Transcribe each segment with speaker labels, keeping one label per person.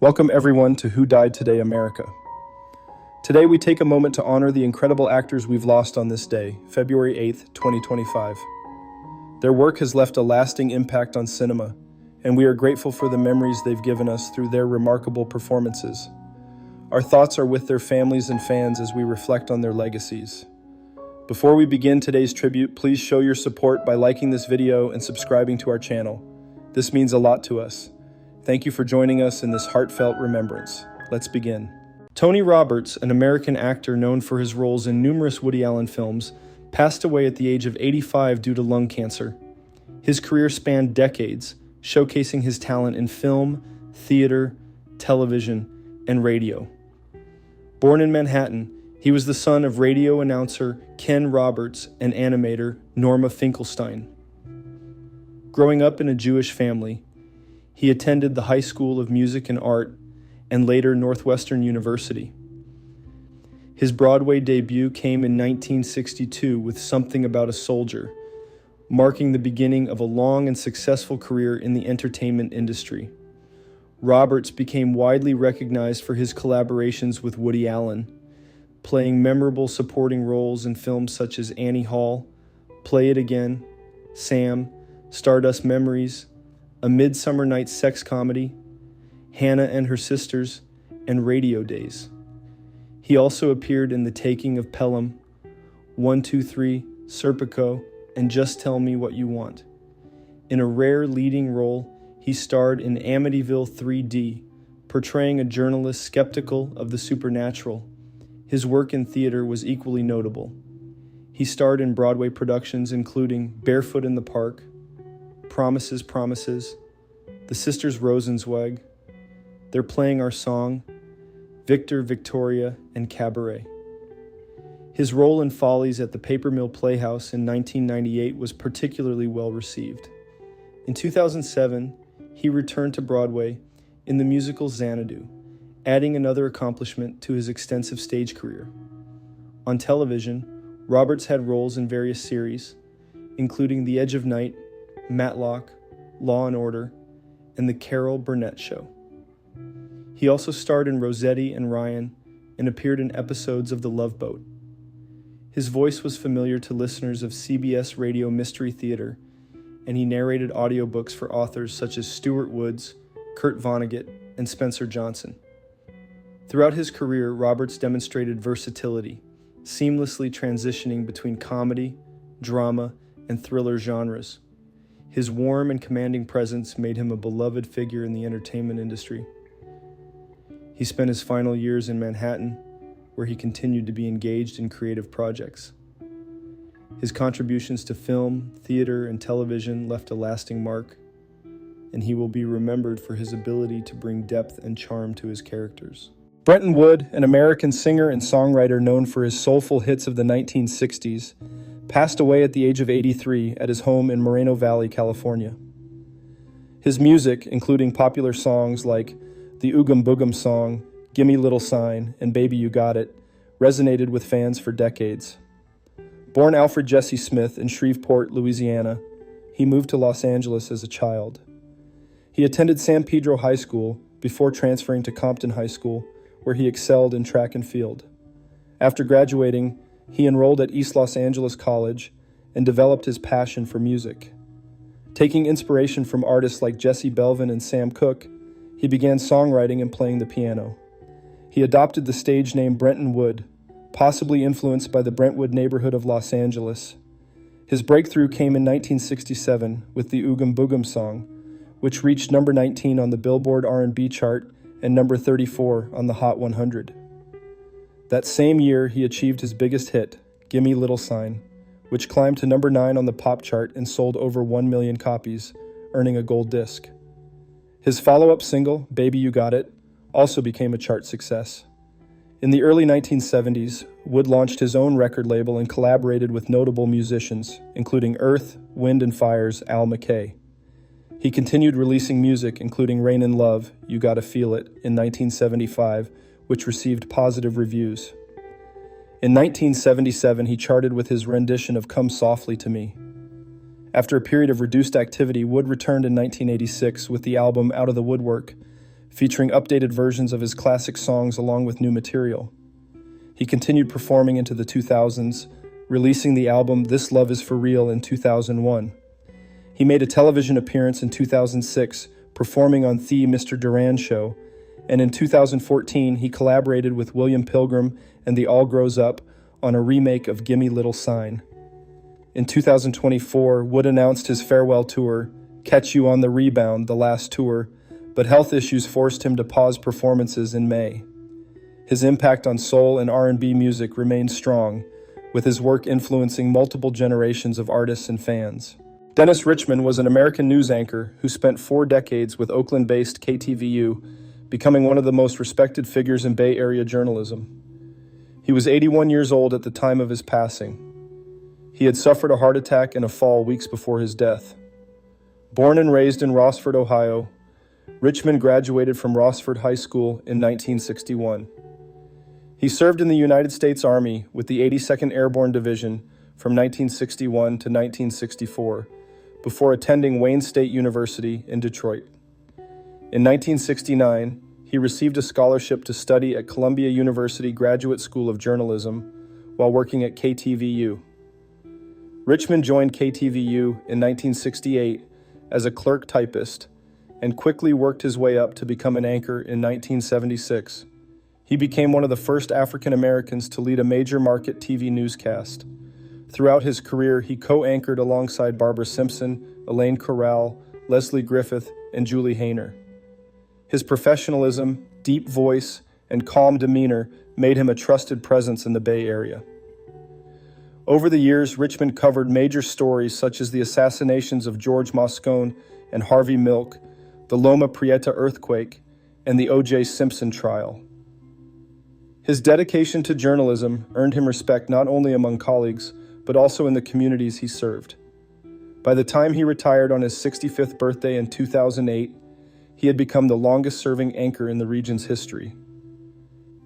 Speaker 1: Welcome everyone to Who Died Today America. Today we take a moment to honor the incredible actors we've lost on this day, February 8th, 2025. Their work has left a lasting impact on cinema, and we are grateful for the memories they've given us through their remarkable performances. Our thoughts are with their families and fans as we reflect on their legacies. Before we begin today's tribute, please show your support by liking this video and subscribing to our channel. This means a lot to us. Thank you for joining us in this heartfelt remembrance. Let's begin. Tony Roberts, an American actor known for his roles in numerous Woody Allen films, passed away at the age of 85 due to lung cancer. His career spanned decades, showcasing his talent in film, theater, television, and radio. Born in Manhattan, he was the son of radio announcer Ken Roberts and animator Norma Finkelstein. Growing up in a Jewish family, he attended the High School of Music and Art and later Northwestern University. His Broadway debut came in 1962 with Something About a Soldier, marking the beginning of a long and successful career in the entertainment industry. Roberts became widely recognized for his collaborations with Woody Allen, playing memorable supporting roles in films such as Annie Hall, Play It Again, Sam, Stardust Memories, A Midsummer Night's Sex Comedy, Hannah and Her Sisters, and Radio Days. He also appeared in The Taking of Pelham, 123, Serpico, and Just Tell Me What You Want. In a rare leading role, he starred in Amityville 3D, portraying a journalist skeptical of the supernatural. His work in theater was equally notable. He starred in Broadway productions including Barefoot in the Park, Promises, Promises, The Sisters Rosenzweig, They're Playing Our Song, Victor, Victoria, and Cabaret. His role in Follies at the Paper Mill Playhouse in 1998 was particularly well received. In 2007, he returned to Broadway in the musical Xanadu, adding another accomplishment to his extensive stage career. On television, Roberts had roles in various series, including The Edge of Night, Matlock, Law and Order, and The Carol Burnett Show. He also starred in Rossetti and Ryan and appeared in episodes of The Love Boat. His voice was familiar to listeners of CBS Radio Mystery Theater, and he narrated audiobooks for authors such as Stuart Woods, Kurt Vonnegut, and Spencer Johnson. Throughout his career, Roberts demonstrated versatility, seamlessly transitioning between comedy, drama, and thriller genres. His warm and commanding presence made him a beloved figure in the entertainment industry. He spent his final years in Manhattan, where he continued to be engaged in creative projects. His contributions to film, theater, and television left a lasting mark, and he will be remembered for his ability to bring depth and charm to his characters. Brenton Wood, an American singer and songwriter known for his soulful hits of the 1960s, passed away at the age of 83 at his home in Moreno Valley, California. His music, including popular songs like the Oogum Boogum song, Gimme Little Sign, and Baby You Got It, resonated with fans for decades. Born Alfred Jesse Smith in Shreveport, Louisiana, he moved to Los Angeles as a child. He attended San Pedro High School before transferring to Compton High School, where he excelled in track and field. After graduating, he enrolled at East Los Angeles College and developed his passion for music. Taking inspiration from artists like Jesse Belvin and Sam Cooke, he began songwriting and playing the piano. He adopted the stage name Brenton Wood, possibly influenced by the Brentwood neighborhood of Los Angeles. His breakthrough came in 1967 with the Oogum Boogum song, which reached number 19 on the Billboard R&B chart and number 34 on the Hot 100. That same year, he achieved his biggest hit, Gimme Little Sign, which climbed to number 9 on the pop chart and sold over 1 million copies, earning a gold disc. His follow-up single, Baby You Got It, also became a chart success. In the early 1970s, Wood launched his own record label and collaborated with notable musicians, including Earth, Wind and Fire's Al McKay. He continued releasing music, including Rain in Love, You Gotta Feel It, in 1975, which received positive reviews. In 1977, he charted with his rendition of Come Softly to Me. After a period of reduced activity, Wood returned in 1986 with the album Out of the Woodwork, featuring updated versions of his classic songs along with new material. He continued performing into the 2000s, releasing the album This Love Is For Real in 2001. He made a television appearance in 2006, performing on The Mr. Duran Show, and in 2014 he collaborated with William Pilgrim and The All Grows Up on a remake of Gimme Little Sign. In 2024, Wood announced his farewell tour, Catch You on the Rebound, the last tour, but health issues forced him to pause performances in May. His impact on soul and R&B music remains strong, with his work influencing multiple generations of artists and fans. Dennis Richmond was an American news anchor who spent 4 decades with Oakland-based KTVU, becoming one of the most respected figures in Bay Area journalism. He was 81 years old at the time of his passing. He had suffered a heart attack and a fall weeks before his death. Born and raised in Rossford, Ohio, Richmond graduated from Rossford High School in 1961. He served in the United States Army with the 82nd Airborne Division from 1961 to 1964, before attending Wayne State University in Detroit. In 1969, he received a scholarship to study at Columbia University Graduate School of Journalism while working at KTVU. Richmond joined KTVU in 1968 as a clerk typist and quickly worked his way up to become an anchor in 1976. He became one of the first African Americans to lead a major market TV newscast. Throughout his career, he co-anchored alongside Barbara Simpson, Elaine Corral, Leslie Griffith, and Julie Hayner. His professionalism, deep voice, and calm demeanor made him a trusted presence in the Bay Area. Over the years, Richmond covered major stories such as the assassinations of George Moscone and Harvey Milk, the Loma Prieta earthquake, and the O.J. Simpson trial. His dedication to journalism earned him respect not only among colleagues, but also in the communities he served. By the time he retired on his 65th birthday in 2008, he had become the longest-serving anchor in the region's history.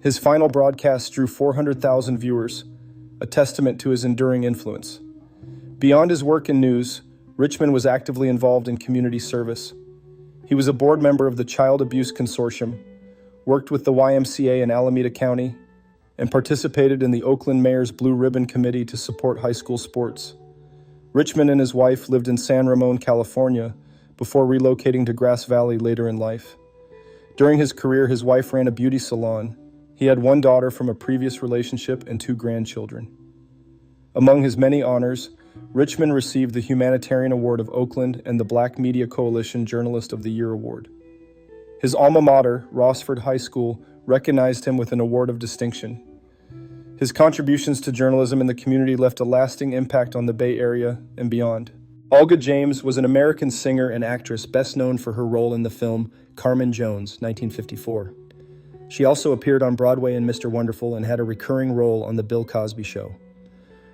Speaker 1: His final broadcast drew 400,000 viewers, a testament to his enduring influence. Beyond his work in news, Richmond was actively involved in community service. He was a board member of the Child Abuse Consortium, worked with the YMCA in Alameda County, and participated in the Oakland Mayor's Blue Ribbon Committee to support high school sports. Richmond and his wife lived in San Ramon, California, before relocating to Grass Valley later in life. During his career, his wife ran a beauty salon. He had 1 daughter from a previous relationship and 2 grandchildren. Among his many honors, Richmond received the Humanitarian Award of Oakland and the Black Media Coalition Journalist of the Year Award. His alma mater, Rossford High School, recognized him with an award of distinction. His contributions to journalism in the community left a lasting impact on the Bay Area and beyond. Olga James was an American singer and actress best known for her role in the film Carmen Jones, 1954. She also appeared on Broadway in Mr. Wonderful and had a recurring role on The Bill Cosby Show.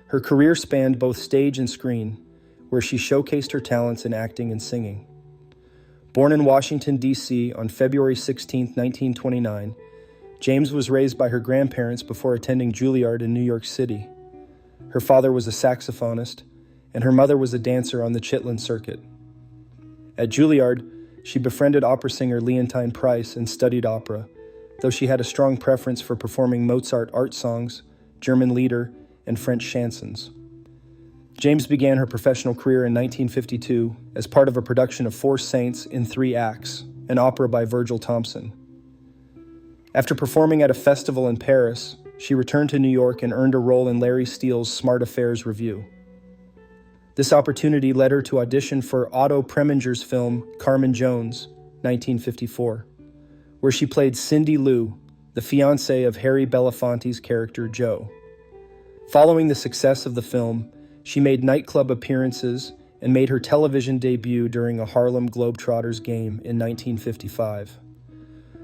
Speaker 1: Her career spanned both stage and screen, where she showcased her talents in acting and singing. Born in Washington, D.C. on February 16, 1929, James was raised by her grandparents before attending Juilliard in New York City. Her father was a saxophonist, and her mother was a dancer on the Chitlin circuit. At Juilliard, she befriended opera singer Leontine Price and studied opera, though she had a strong preference for performing Mozart art songs, German lieder, and French chansons. James began her professional career in 1952 as part of a production of Four Saints in 3 acts, an opera by Virgil Thompson. After performing at a festival in Paris, she returned to New York and earned a role in Larry Steele's Smart Affairs Review. This opportunity led her to audition for Otto Preminger's film Carmen Jones, 1954, where she played Cindy Lou, the fiancée of Harry Belafonte's character Joe. Following the success of the film, she made nightclub appearances and made her television debut during a Harlem Globetrotters game in 1955.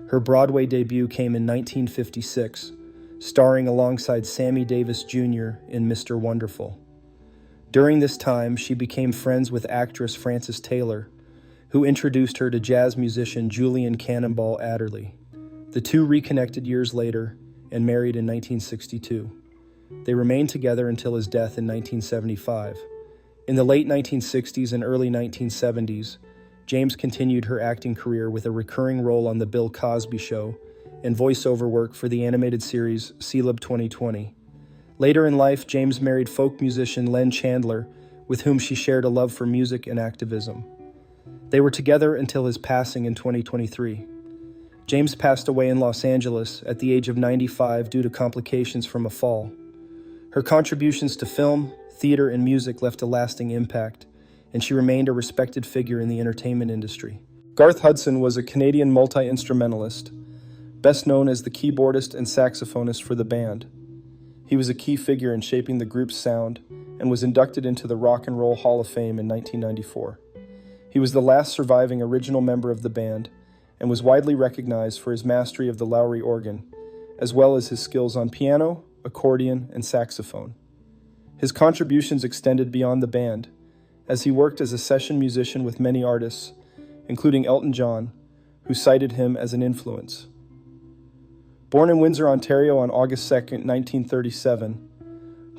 Speaker 1: Her Broadway debut came in 1956, starring alongside Sammy Davis Jr. in Mr. Wonderful. During this time, she became friends with actress Frances Taylor, who introduced her to jazz musician Julian Cannonball Adderley. The two reconnected years later and married in 1962. They remained together until his death in 1975. In the late 1960s and early 1970s, James continued her acting career with a recurring role on The Bill Cosby Show and voiceover work for the animated series Celeb 2020. Later in life, James married folk musician Len Chandler, with whom she shared a love for music and activism. They were together until his passing in 2023. James passed away in Los Angeles at the age of 95 due to complications from a fall. Her contributions to film, theater, and music left a lasting impact, and she remained a respected figure in the entertainment industry. Garth Hudson was a Canadian multi-instrumentalist, best known as the keyboardist and saxophonist for the band. He was a key figure in shaping the group's sound and was inducted into the Rock and Roll Hall of Fame in 1994. He was the last surviving original member of the band and was widely recognized for his mastery of the Lowrey organ, as well as his skills on piano, accordion, and saxophone. His contributions extended beyond the band, as he worked as a session musician with many artists, including Elton John, who cited him as an influence. Born in Windsor, Ontario on August 2, 1937,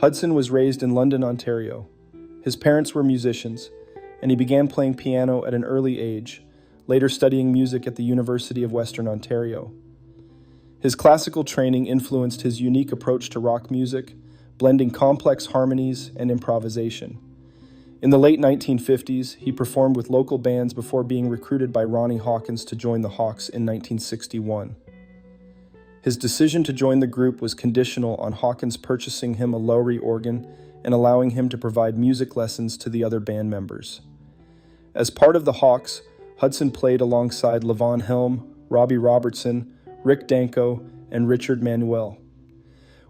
Speaker 1: Hudson was raised in London, Ontario. His parents were musicians, and he began playing piano at an early age, later studying music at the University of Western Ontario. His classical training influenced his unique approach to rock music, blending complex harmonies and improvisation. In the late 1950s, he performed with local bands before being recruited by Ronnie Hawkins to join the Hawks in 1961. His decision to join the group was conditional on Hawkins purchasing him a Lowrey organ and allowing him to provide music lessons to the other band members. As part of the Hawks, Hudson played alongside Levon Helm, Robbie Robertson, Rick Danko, and Richard Manuel.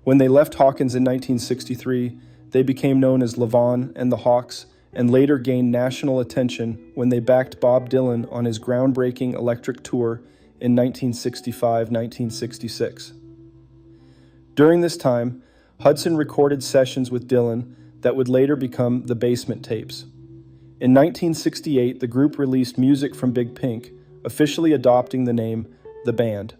Speaker 1: When they left Hawkins in 1963, they became known as Levon and the Hawks, and later gained national attention when they backed Bob Dylan on his groundbreaking electric tour in 1965-1966. During this time, Hudson recorded sessions with Dylan that would later become the Basement Tapes. In 1968, the group released Music from Big Pink, officially adopting the name The Band.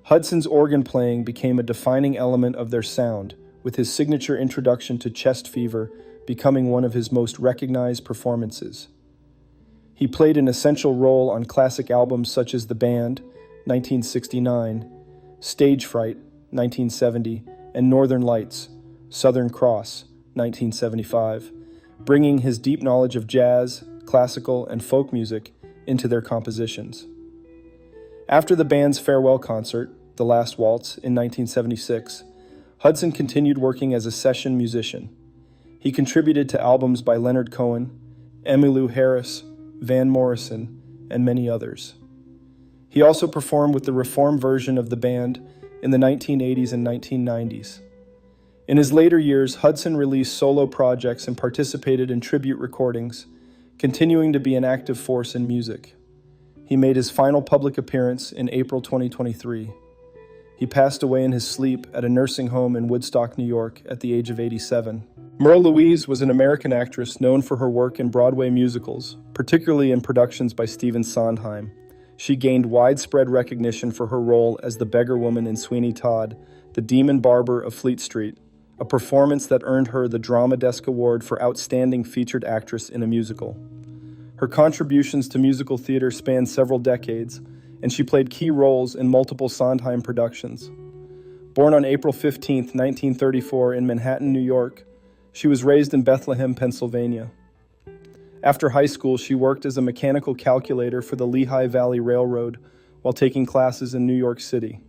Speaker 1: Hudson's organ playing became a defining element of their sound, with his signature introduction to Chest Fever becoming one of his most recognized performances. He played an essential role on classic albums such as The Band, 1969, Stage Fright, 1970, and Northern Lights, Southern Cross, 1975, bringing his deep knowledge of jazz, classical, and folk music into their compositions. After the band's farewell concert, The Last Waltz, in 1976, Hudson continued working as a session musician. He contributed to albums by Leonard Cohen, Emmylou Harris, Van Morrison, and many others. He also performed with the reformed version of the band in the 1980s and 1990s. In his later years, Hudson released solo projects and participated in tribute recordings, continuing to be an active force in music. He made his final public appearance in April 2023. He passed away in his sleep at a nursing home in Woodstock, New York, at the age of 87. Merle Louise was an American actress known for her work in Broadway musicals, particularly in productions by Stephen Sondheim. She gained widespread recognition for her role as the beggar woman in Sweeney Todd, the demon barber of Fleet Street, a performance that earned her the Drama Desk Award for Outstanding Featured Actress in a Musical. Her contributions to musical theater spanned several decades, and she played key roles in multiple Sondheim productions. Born on April 15, 1934 in Manhattan, New York, she was raised in Bethlehem, Pennsylvania. After high school, she worked as a mechanical calculator for the Lehigh Valley Railroad while taking classes in New York City.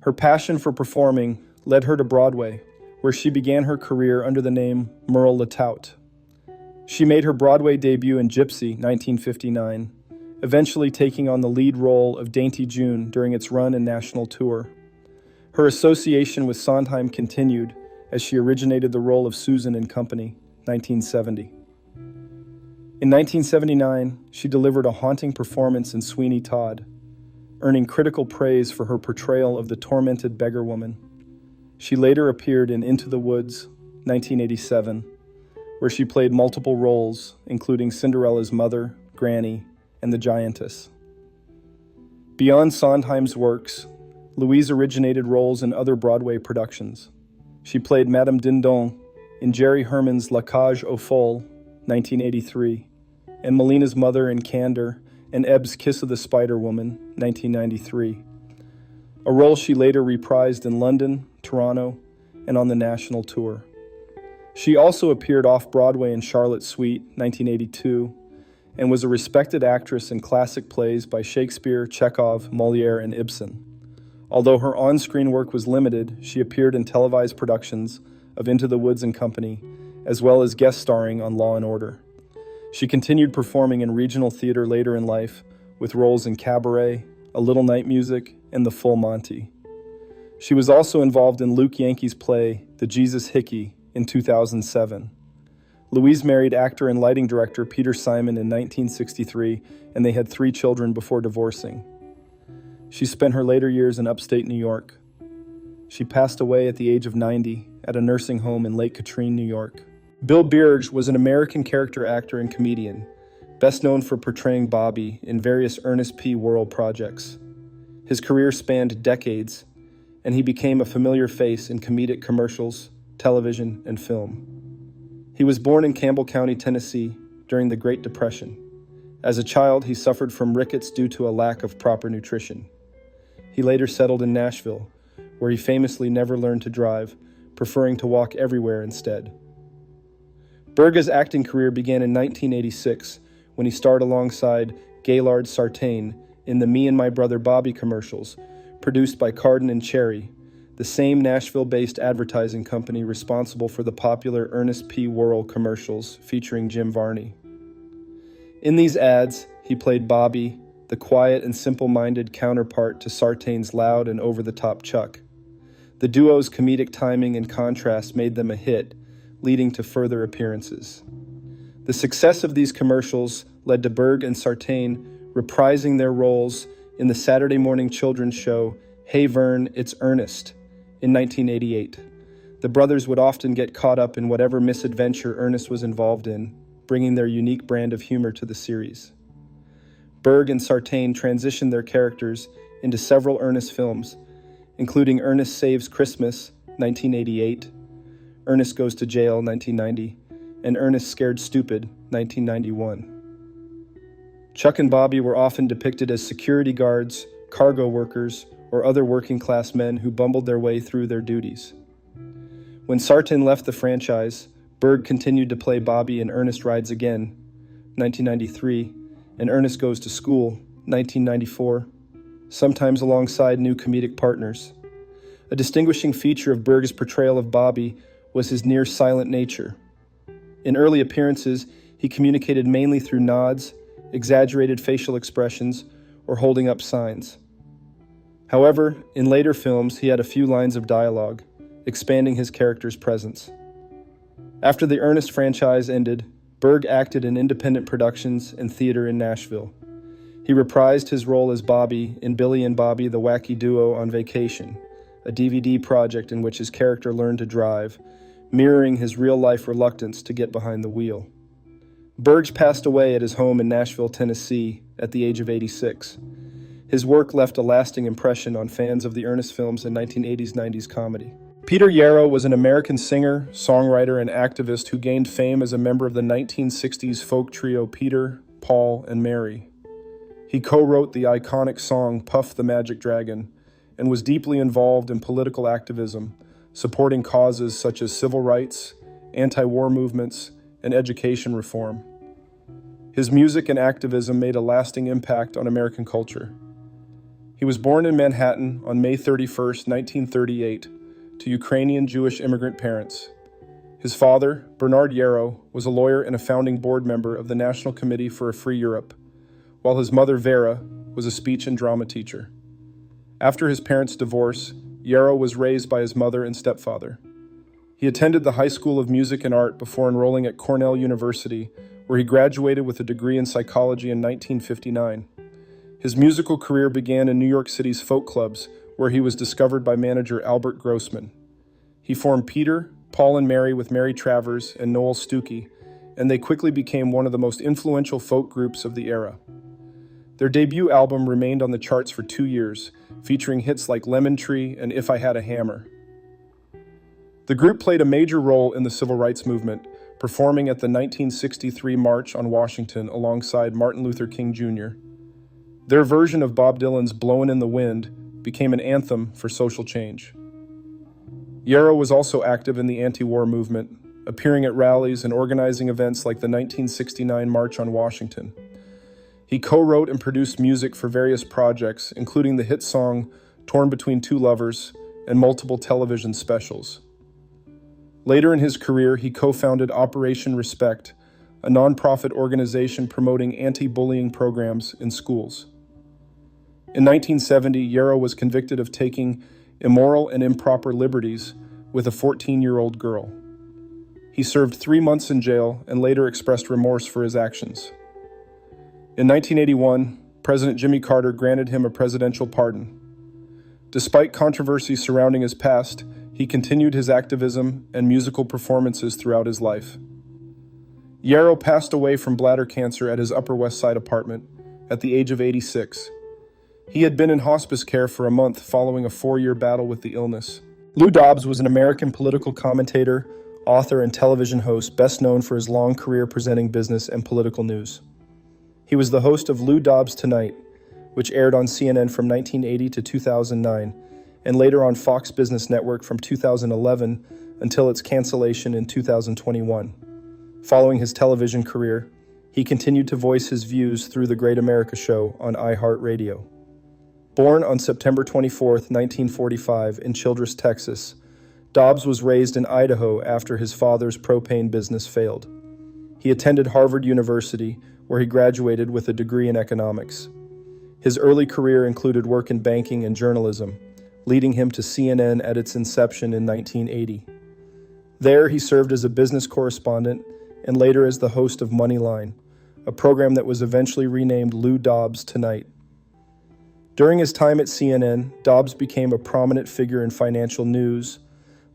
Speaker 1: Her passion for performing led her to Broadway, where she began her career under the name Merle Latoute. She made her Broadway debut in Gypsy, 1959, eventually taking on the lead role of Dainty June during its run and national tour. Her association with Sondheim continued as she originated the role of Susan in Company, 1970. In 1979, she delivered a haunting performance in Sweeney Todd, earning critical praise for her portrayal of the tormented beggar woman. She later appeared in Into the Woods, 1987, where she played multiple roles, including Cinderella's mother, Granny, and the Giantess. Beyond Sondheim's works, Louise originated roles in other Broadway productions. She played Madame Dindon in Jerry Herman's La Cage aux Folles, 1983, and Melina's mother in Candor, and Ebb's Kiss of the Spider Woman, 1993, a role she later reprised in London, Toronto, and on the national tour. She also appeared off-Broadway in Charlotte's Suite, 1982, and was a respected actress in classic plays by Shakespeare, Chekhov, Moliere, and Ibsen. Although her on-screen work was limited, she appeared in televised productions of Into the Woods and Company, as well as guest starring on Law and Order. She continued performing in regional theater later in life, with roles in Cabaret, A Little Night Music, and The Full Monty. She was also involved in Luke Yankee's play, The Jesus Hickey, in 2007. Louise married actor and lighting director Peter Simon in 1963, and they had 3 children before divorcing. She spent her later years in upstate New York. She passed away at the age of 90 at a nursing home in Lake Katrine, New York. Bill Bierge was an American character actor and comedian, best known for portraying Bobby in various Ernest P. Worrell projects. His career spanned decades, and he became a familiar face in comedic commercials, television, and film. He was born in Campbell County, Tennessee, during the Great Depression. As a child, he suffered from rickets due to a lack of proper nutrition. He later settled in Nashville, where he famously never learned to drive, preferring to walk everywhere instead. Berge's acting career began in 1986 when he starred alongside Gaylord Sartain in the Me and My Brother Bobby commercials, produced by Carden and Cherry, the same Nashville-based advertising company responsible for the popular Ernest P. Worrell commercials featuring Jim Varney. In these ads, he played Bobby, the quiet and simple-minded counterpart to Sartain's loud and over-the-top Chuck. The duo's comedic timing and contrast made them a hit, leading to further appearances. The success of these commercials led to Berge and Sartain reprising their roles in the Saturday morning children's show Hey Vern, It's Ernest in 1988. The brothers would often get caught up in whatever misadventure Ernest was involved in, bringing their unique brand of humor to the series. Berge and Sartain transitioned their characters into several Ernest films, including Ernest Saves Christmas, 1988, Ernest Goes to Jail, 1990, and Ernest Scared Stupid, 1991. Chuck and Bobby were often depicted as security guards, cargo workers, or other working-class men who bumbled their way through their duties. When Sartain left the franchise, Berge continued to play Bobby in Ernest Rides Again, 1993, and Ernest Goes to School, 1994, sometimes alongside new comedic partners. A distinguishing feature of Berge's portrayal of Bobby was his near-silent nature. In early appearances, he communicated mainly through nods, exaggerated facial expressions, or holding up signs. However, in later films, he had a few lines of dialogue, expanding his character's presence. After the Ernest franchise ended, Berge acted in independent productions and theater in Nashville. He reprised his role as Bobby in Billy and Bobby the Wacky Duo on Vacation, a DVD project in which his character learned to drive, mirroring his real-life reluctance to get behind the wheel. Berge passed away at his home in Nashville, Tennessee, at the age of 86. His work left a lasting impression on fans of the Ernest films and 1980s-90s comedy. Peter Yarrow was an American singer, songwriter, and activist who gained fame as a member of the 1960s folk trio Peter, Paul, and Mary. He co-wrote the iconic song Puff the Magic Dragon and was deeply involved in political activism, supporting causes such as civil rights, anti-war movements, and education reform. His music and activism made a lasting impact on American culture. He was born in Manhattan on May 31, 1938, to Ukrainian Jewish immigrant parents. His father, Bernard Yarrow, was a lawyer and a founding board member of the National Committee for a Free Europe, while his mother, Vera, was a speech and drama teacher. After his parents' divorce, Yarrow was raised by his mother and stepfather. He attended the High School of Music and Art before enrolling at Cornell University, where he graduated with a degree in psychology in 1959. His musical career began in New York City's folk clubs, where he was discovered by manager Albert Grossman. He formed Peter, Paul and Mary with Mary Travers and Noel Stuckey, and they quickly became one of the most influential folk groups of the era. Their debut album remained on the charts for 2 years, featuring hits like Lemon Tree and If I Had a Hammer. The group played a major role in the civil rights movement, performing at the 1963 March on Washington alongside Martin Luther King Jr. Their version of Bob Dylan's "Blowin' in the Wind" became an anthem for social change. Yarrow was also active in the anti-war movement, appearing at rallies and organizing events like the 1969 March on Washington. He co-wrote and produced music for various projects, including the hit song "Torn Between Two Lovers" and multiple television specials. Later in his career, he co-founded Operation Respect, a nonprofit organization promoting anti-bullying programs in schools. In 1970, Yarrow was convicted of taking immoral and improper liberties with a 14-year-old girl. He served 3 months in jail and later expressed remorse for his actions. In 1981, President Jimmy Carter granted him a presidential pardon. Despite controversy surrounding his past, he continued his activism and musical performances throughout his life. Yarrow passed away from bladder cancer at his Upper West Side apartment at the age of 86. He had been in hospice care for a month following a 4-year battle with the illness. Lou Dobbs was an American political commentator, author, and television host best known for his long career presenting business and political news. He was the host of Lou Dobbs Tonight, which aired on CNN from 1980 to 2009, and later on Fox Business Network from 2011 until its cancellation in 2021. Following his television career, he continued to voice his views through The Great America Show on iHeartRadio. Born on September 24, 1945, in Childress, Texas, Dobbs was raised in Idaho after his father's propane business failed. He attended Harvard University, where he graduated with a degree in economics. His early career included work in banking and journalism, leading him to CNN at its inception in 1980. There, he served as a business correspondent and later as the host of Moneyline, a program that was eventually renamed Lou Dobbs Tonight. During his time at CNN, Dobbs became a prominent figure in financial news,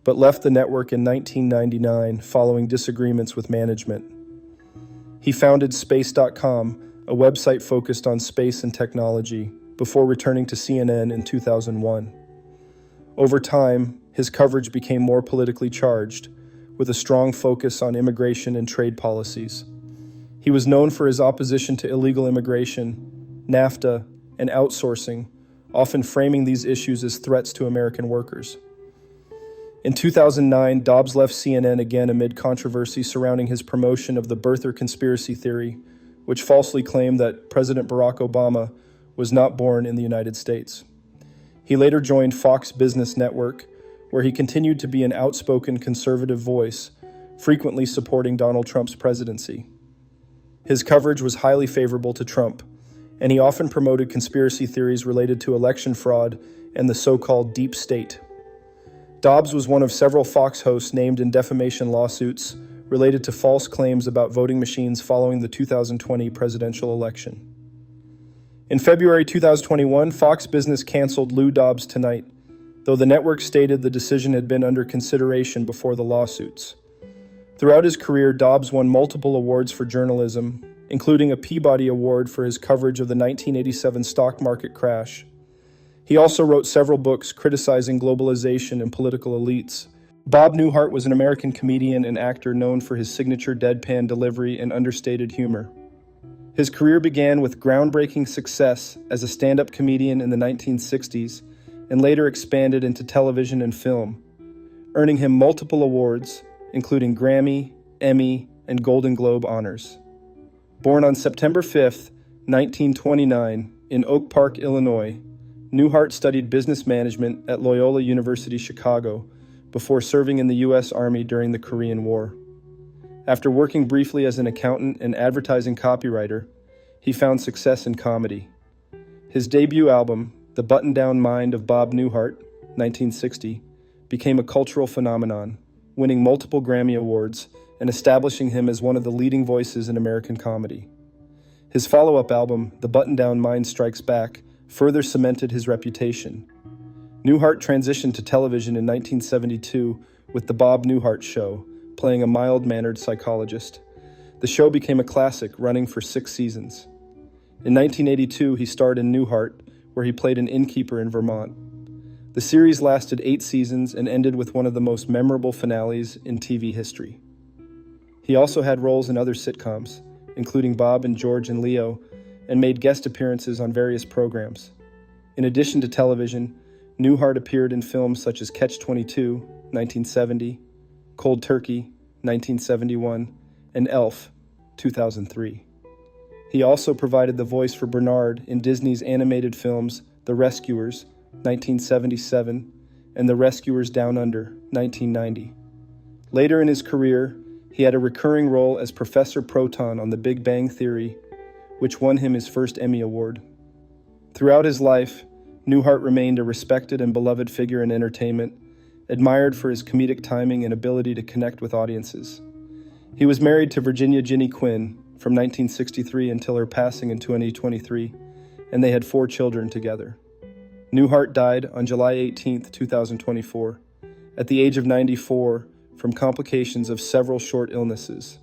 Speaker 1: but left the network in 1999 following disagreements with management. He founded Space.com, a website focused on space and technology, before returning to CNN in 2001. Over time, his coverage became more politically charged, with a strong focus on immigration and trade policies. He was known for his opposition to illegal immigration, NAFTA, and outsourcing, often framing these issues as threats to American workers. In 2009, Dobbs left CNN again amid controversy surrounding his promotion of the birther conspiracy theory, which falsely claimed that President Barack Obama was not born in the United States. He later joined Fox Business Network, where he continued to be an outspoken conservative voice, frequently supporting Donald Trump's presidency. His coverage was highly favorable to Trump, and he often promoted conspiracy theories related to election fraud and the so-called deep state. Dobbs was one of several Fox hosts named in defamation lawsuits related to false claims about voting machines following the 2020 presidential election. In February 2021, Fox Business canceled Lou Dobbs Tonight, though the network stated the decision had been under consideration before the lawsuits. Throughout his career, Dobbs won multiple awards for journalism, including a Peabody Award for his coverage of the 1987 stock market crash. He also wrote several books criticizing globalization and political elites. Bob Newhart was an American comedian and actor known for his signature deadpan delivery and understated humor. His career began with groundbreaking success as a stand-up comedian in the 1960s and later expanded into television and film, earning him multiple awards, including Grammy, Emmy, and Golden Globe honors. Born on September 5, 1929, in Oak Park, Illinois, Newhart studied business management at Loyola University Chicago before serving in the U.S. Army during the Korean War. After working briefly as an accountant and advertising copywriter, he found success in comedy. His debut album, The Button-Down Mind of Bob Newhart, 1960, became a cultural phenomenon, winning multiple Grammy Awards and establishing him as one of the leading voices in American comedy. His follow-up album, The Button-Down Mind Strikes Back, further cemented his reputation. Newhart transitioned to television in 1972 with The Bob Newhart Show, playing a mild-mannered psychologist. The show became a classic, running for 6 seasons. In 1982, he starred in Newhart, where he played an innkeeper in Vermont. The series lasted 8 seasons and ended with one of the most memorable finales in TV history. He also had roles in other sitcoms, including Bob and George and Leo, and made guest appearances on various programs. In addition to television, Newhart appeared in films such as Catch-22, 1970, Cold Turkey, 1971, and Elf, 2003. He also provided the voice for Bernard in Disney's animated films The Rescuers, 1977, and The Rescuers Down Under, 1990. Later in his career, he had a recurring role as Professor Proton on The Big Bang Theory, which won him his first Emmy Award. Throughout his life, Newhart remained a respected and beloved figure in entertainment, admired for his comedic timing and ability to connect with audiences. He was married to Virginia Ginny Quinn from 1963 until her passing in 2023, and they had 4 children together. Newhart died on July 18, 2024, at the age of 94 from complications of several short illnesses.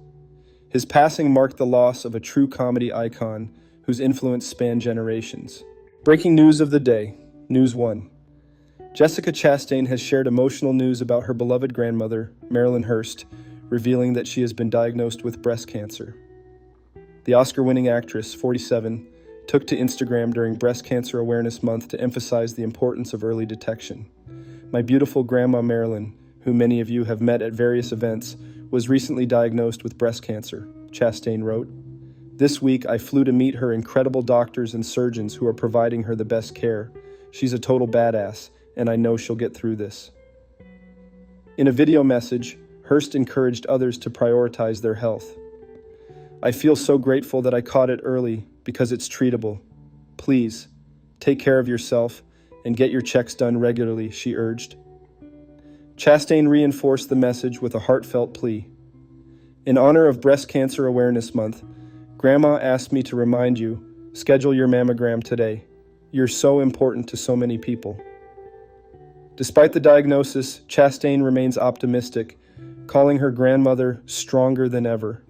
Speaker 1: His passing marked the loss of a true comedy icon whose influence spanned generations. Breaking news of the day, News 1. Jessica Chastain has shared emotional news about her beloved grandmother, Marilyn Hurst, revealing that she has been diagnosed with breast cancer. The Oscar-winning actress, 47, took to Instagram during Breast Cancer Awareness Month to emphasize the importance of early detection. My beautiful grandma Marilyn, who many of you have met at various events, was recently diagnosed with breast cancer, Chastain wrote. This week, I flew to meet her incredible doctors and surgeons who are providing her the best care. She's a total badass, and I know she'll get through this. In a video message, Hurst encouraged others to prioritize their health. I feel so grateful that I caught it early because it's treatable. Please, take care of yourself and get your checks done regularly, she urged. Chastain reinforced the message with a heartfelt plea. In honor of Breast Cancer Awareness Month, Grandma asked me to remind you, schedule your mammogram today. You're so important to so many people. Despite the diagnosis, Chastain remains optimistic, calling her grandmother stronger than ever.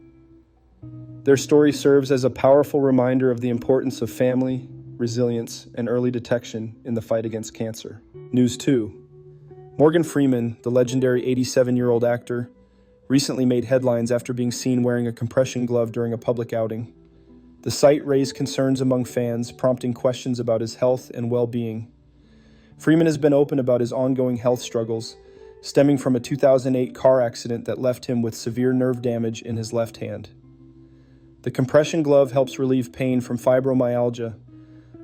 Speaker 1: Their story serves as a powerful reminder of the importance of family, resilience, and early detection in the fight against cancer. News 2. Morgan Freeman, the legendary 87-year-old actor, recently made headlines after being seen wearing a compression glove during a public outing. The sight raised concerns among fans, prompting questions about his health and well-being. Freeman has been open about his ongoing health struggles, stemming from a 2008 car accident that left him with severe nerve damage in his left hand. The compression glove helps relieve pain from fibromyalgia,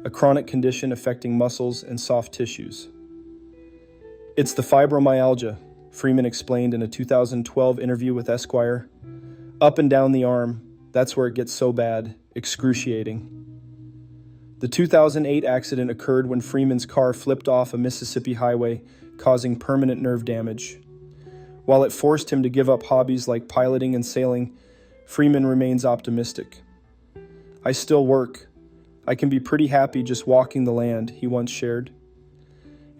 Speaker 1: a chronic condition affecting muscles and soft tissues. It's the fibromyalgia, Freeman explained in a 2012 interview with Esquire. Up and down the arm, that's where it gets so bad, excruciating. The 2008 accident occurred when Freeman's car flipped off a Mississippi highway, causing permanent nerve damage. While it forced him to give up hobbies like piloting and sailing, Freeman remains optimistic. I still work. I can be pretty happy just walking the land, he once shared.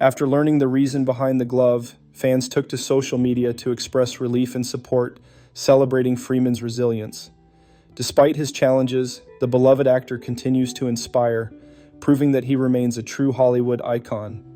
Speaker 1: After learning the reason behind the glove, fans took to social media to express relief and support, celebrating Freeman's resilience. Despite his challenges, the beloved actor continues to inspire, proving that he remains a true Hollywood icon,